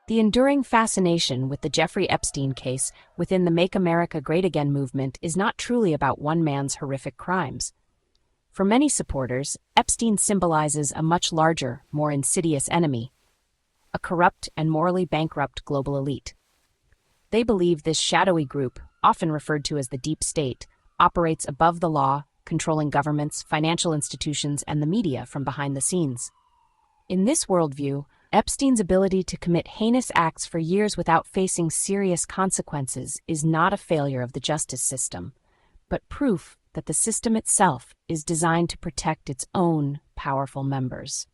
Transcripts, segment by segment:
The enduring fascination with the Jeffrey Epstein case within the Make America Great Again movement is not truly about one man's horrific crimes. For many supporters, Epstein symbolizes a much larger, more insidious enemy, a corrupt and morally bankrupt global elite. They believe this shadowy group, often referred to as the deep state, operates above the law, controlling governments, financial institutions, and the media from behind the scenes. In this worldview, Epstein's ability to commit heinous acts for years without facing serious consequences is not a failure of the justice system, but proof that the system itself is designed to protect its own powerful members.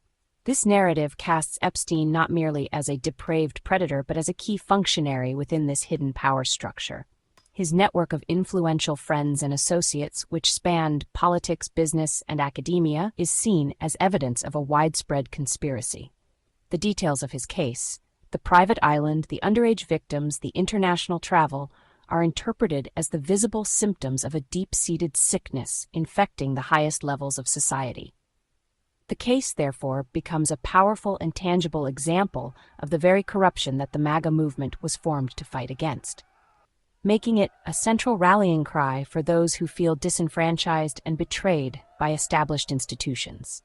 This narrative casts Epstein not merely as a depraved predator, but as a key functionary within this hidden power structure. His network of influential friends and associates, which spanned politics, business, and academia, is seen as evidence of a widespread conspiracy. The details of his case, the private island, the underage victims, the international travel, are interpreted as the visible symptoms of a deep-seated sickness infecting the highest levels of society. The case, therefore, becomes a powerful and tangible example of the very corruption that the MAGA movement was formed to fight against, making it a central rallying cry for those who feel disenfranchised and betrayed by established institutions.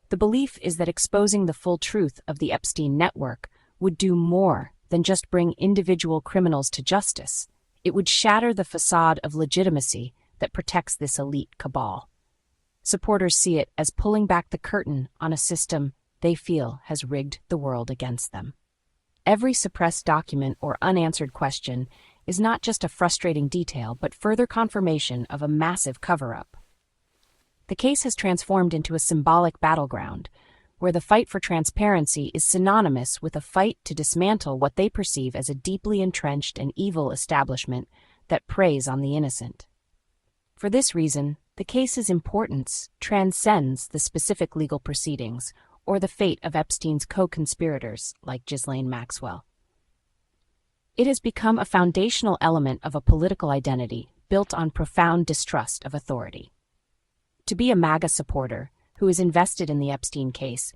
The belief is that exposing the full truth of the Epstein network would do more than just bring individual criminals to justice. It would shatter the facade of legitimacy that protects this elite cabal. Supporters see it as pulling back the curtain on a system they feel has rigged the world against them. Every suppressed document or unanswered question is not just a frustrating detail, but further confirmation of a massive cover-up. The case has transformed into a symbolic battleground, where the fight for transparency is synonymous with a fight to dismantle what they perceive as a deeply entrenched and evil establishment that preys on the innocent. For this reason, the case's importance transcends the specific legal proceedings or the fate of Epstein's co-conspirators like Ghislaine Maxwell. It has become a foundational element of a political identity built on profound distrust of authority. To be a MAGA supporter who is invested in the Epstein case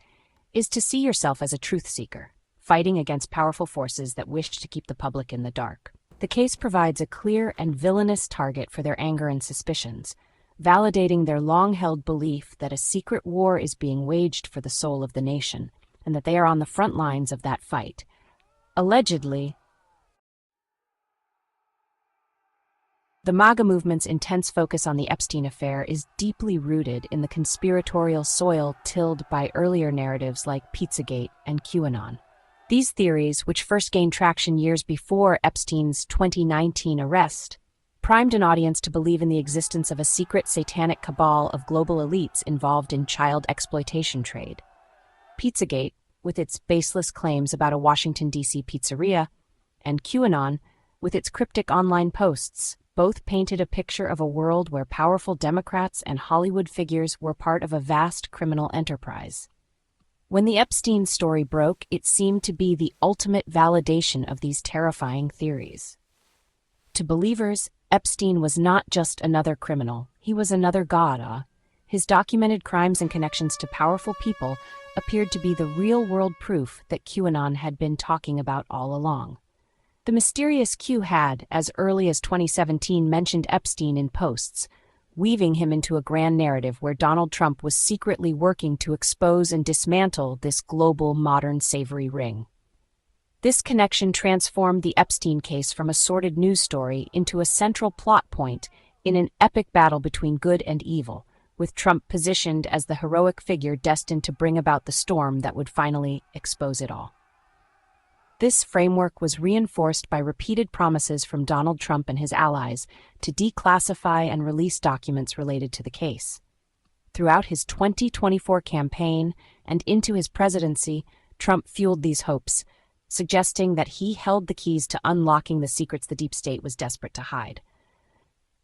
is to see yourself as a truth seeker, fighting against powerful forces that wish to keep the public in the dark. The case provides a clear and villainous target for their anger and suspicions, validating their long-held belief that a secret war is being waged for the soul of the nation, and that they are on the front lines of that fight. Allegedly, the MAGA movement's intense focus on the Epstein affair is deeply rooted in the conspiratorial soil tilled by earlier narratives like Pizzagate and QAnon. These theories, which first gained traction years before Epstein's 2019 arrest, primed an audience to believe in the existence of a secret satanic cabal of global elites involved in child exploitation trade. Pizzagate, with its baseless claims about a Washington, D.C. pizzeria, and QAnon, with its cryptic online posts, both painted a picture of a world where powerful Democrats and Hollywood figures were part of a vast criminal enterprise. When the Epstein story broke, it seemed to be the ultimate validation of these terrifying theories. To believers, Epstein was not just another criminal, he was another god. His documented crimes and connections to powerful people appeared to be the real-world proof that QAnon had been talking about all along. The mysterious Q had, as early as 2017, mentioned Epstein in posts, weaving him into a grand narrative where Donald Trump was secretly working to expose and dismantle this global modern savory ring. This connection transformed the Epstein case from a sordid news story into a central plot point in an epic battle between good and evil, with Trump positioned as the heroic figure destined to bring about the storm that would finally expose it all. This framework was reinforced by repeated promises from Donald Trump and his allies to declassify and release documents related to the case. Throughout his 2024 campaign and into his presidency, Trump fueled these hopes, suggesting that he held the keys to unlocking the secrets the deep state was desperate to hide.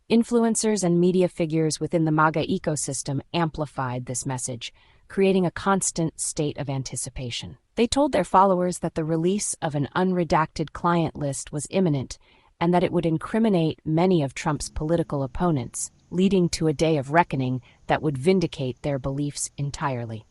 Influencers and media figures within the MAGA ecosystem amplified this message, creating a constant state of anticipation. They told their followers that the release of an unredacted client list was imminent and that it would incriminate many of Trump's political opponents, leading to a day of reckoning that would vindicate their beliefs entirely.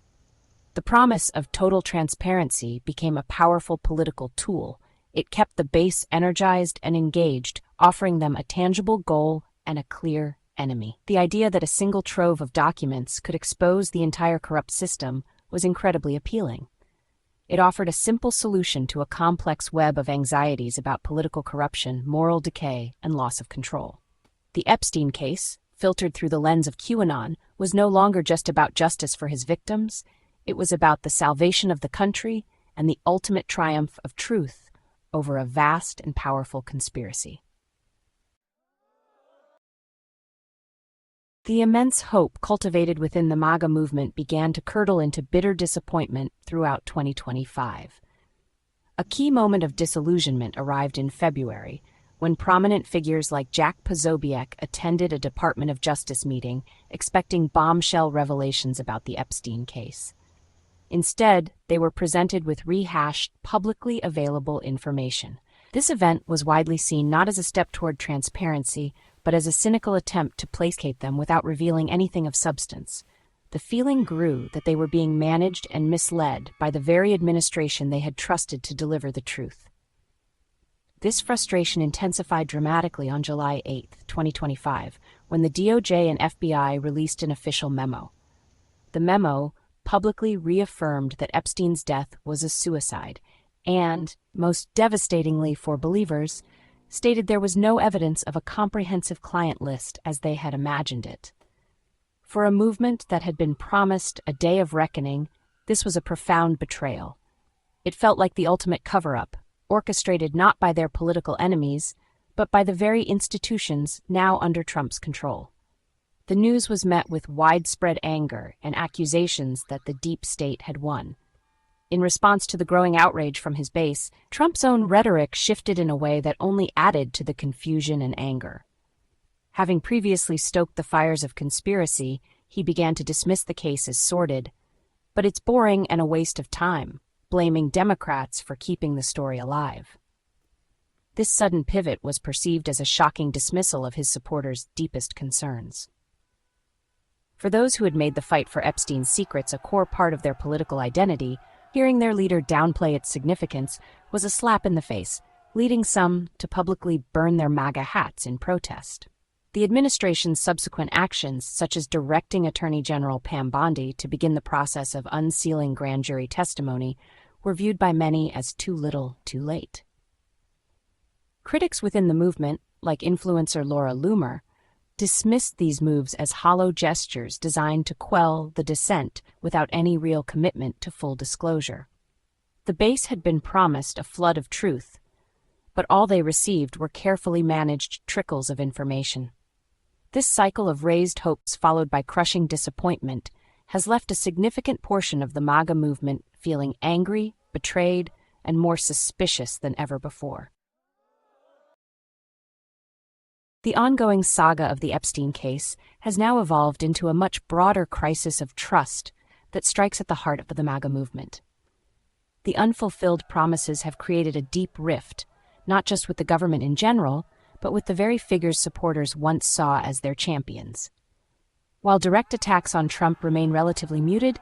The promise of total transparency became a powerful political tool, It kept the base energized and engaged, offering them a tangible goal and a clear enemy. The idea that a single trove of documents could expose the entire corrupt system was incredibly appealing. It offered a simple solution to a complex web of anxieties about political corruption, moral decay, and loss of control. The Epstein case, filtered through the lens of QAnon, was no longer just about justice for his victims. It was about the salvation of the country and the ultimate triumph of truth over a vast and powerful conspiracy. The immense hope cultivated within the MAGA movement began to curdle into bitter disappointment throughout 2025. A key moment of disillusionment arrived in February, when prominent figures like Jack Posobiec attended a Department of Justice meeting expecting bombshell revelations about the Epstein case. Instead, they were presented with rehashed, publicly available information. This event was widely seen not as a step toward transparency, but as a cynical attempt to placate them without revealing anything of substance. The feeling grew that they were being managed and misled by the very administration they had trusted to deliver the truth. This frustration intensified dramatically on July 8, 2025, when the DOJ and FBI released an official memo. The memo publicly reaffirmed that Epstein's death was a suicide and, most devastatingly for believers, stated there was no evidence of a comprehensive client list as they had imagined it. For a movement that had been promised a day of reckoning, this was a profound betrayal. It felt like the ultimate cover-up, orchestrated not by their political enemies, but by the very institutions now under Trump's control. The news was met with widespread anger and accusations that the deep state had won. In response to the growing outrage from his base, Trump's own rhetoric shifted in a way that only added to the confusion and anger. Having previously stoked the fires of conspiracy, he began to dismiss the case as sordid. But it's boring and a waste of time, blaming Democrats for keeping the story alive. This sudden pivot was perceived as a shocking dismissal of his supporters' deepest concerns. For those who had made the fight for Epstein's secrets a core part of their political identity, hearing their leader downplay its significance was a slap in the face, leading some to publicly burn their MAGA hats in protest. The administration's subsequent actions, such as directing Attorney General Pam Bondi to begin the process of unsealing grand jury testimony, were viewed by many as too little, too late. Critics within the movement, like influencer Laura Loomer, dismissed these moves as hollow gestures designed to quell the dissent without any real commitment to full disclosure. The base had been promised a flood of truth, but all they received were carefully managed trickles of information. This cycle of raised hopes followed by crushing disappointment has left a significant portion of the MAGA movement feeling angry, betrayed, and more suspicious than ever before. The ongoing saga of the Epstein case has now evolved into a much broader crisis of trust that strikes at the heart of the MAGA movement. The unfulfilled promises have created a deep rift, not just with the government in general, but with the very figures supporters once saw as their champions. While direct attacks on Trump remain relatively muted,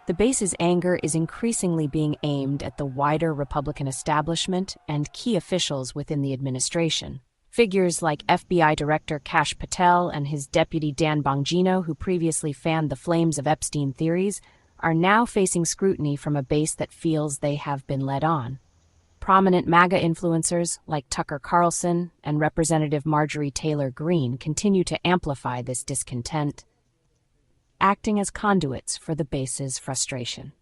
the base's anger is increasingly being aimed at the wider Republican establishment and key officials within the administration. Figures like FBI Director Kash Patel and his deputy Dan Bongino, who previously fanned the flames of Epstein theories, are now facing scrutiny from a base that feels they have been led on. Prominent MAGA influencers like Tucker Carlson and Representative Marjorie Taylor Greene continue to amplify this discontent, acting as conduits for the base's frustration.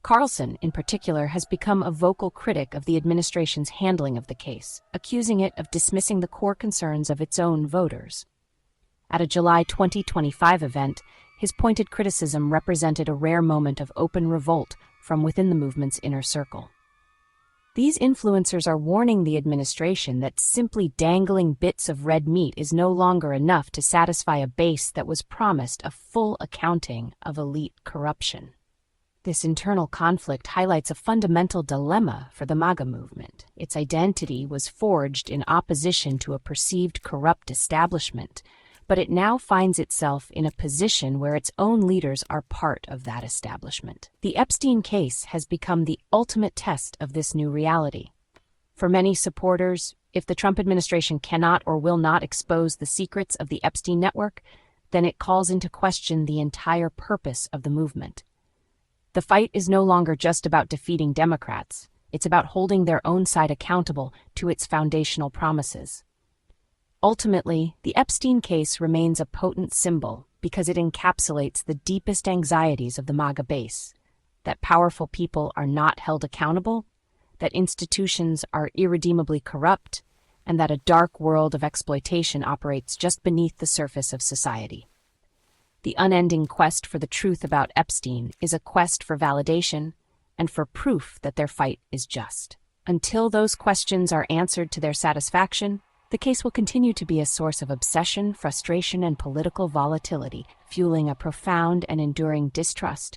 Carlson, in particular, has become a vocal critic of the administration's handling of the case, accusing it of dismissing the core concerns of its own voters. At a July 2025 event, his pointed criticism represented a rare moment of open revolt from within the movement's inner circle. These influencers are warning the administration that simply dangling bits of red meat is no longer enough to satisfy a base that was promised a full accounting of elite corruption. This internal conflict highlights a fundamental dilemma for the MAGA movement. Its identity was forged in opposition to a perceived corrupt establishment, but it now finds itself in a position where its own leaders are part of that establishment. The Epstein case has become the ultimate test of this new reality. For many supporters, if the Trump administration cannot or will not expose the secrets of the Epstein network, then it calls into question the entire purpose of the movement. The fight is no longer just about defeating Democrats. It's about holding their own side accountable to its foundational promises. Ultimately, the Epstein case remains a potent symbol because it encapsulates the deepest anxieties of the MAGA base: that powerful people are not held accountable, that institutions are irredeemably corrupt, and that a dark world of exploitation operates just beneath the surface of society. The unending quest for the truth about Epstein is a quest for validation and for proof that their fight is just. Until those questions are answered to their satisfaction, the case will continue to be a source of obsession, frustration, and political volatility, fueling a profound and enduring distrust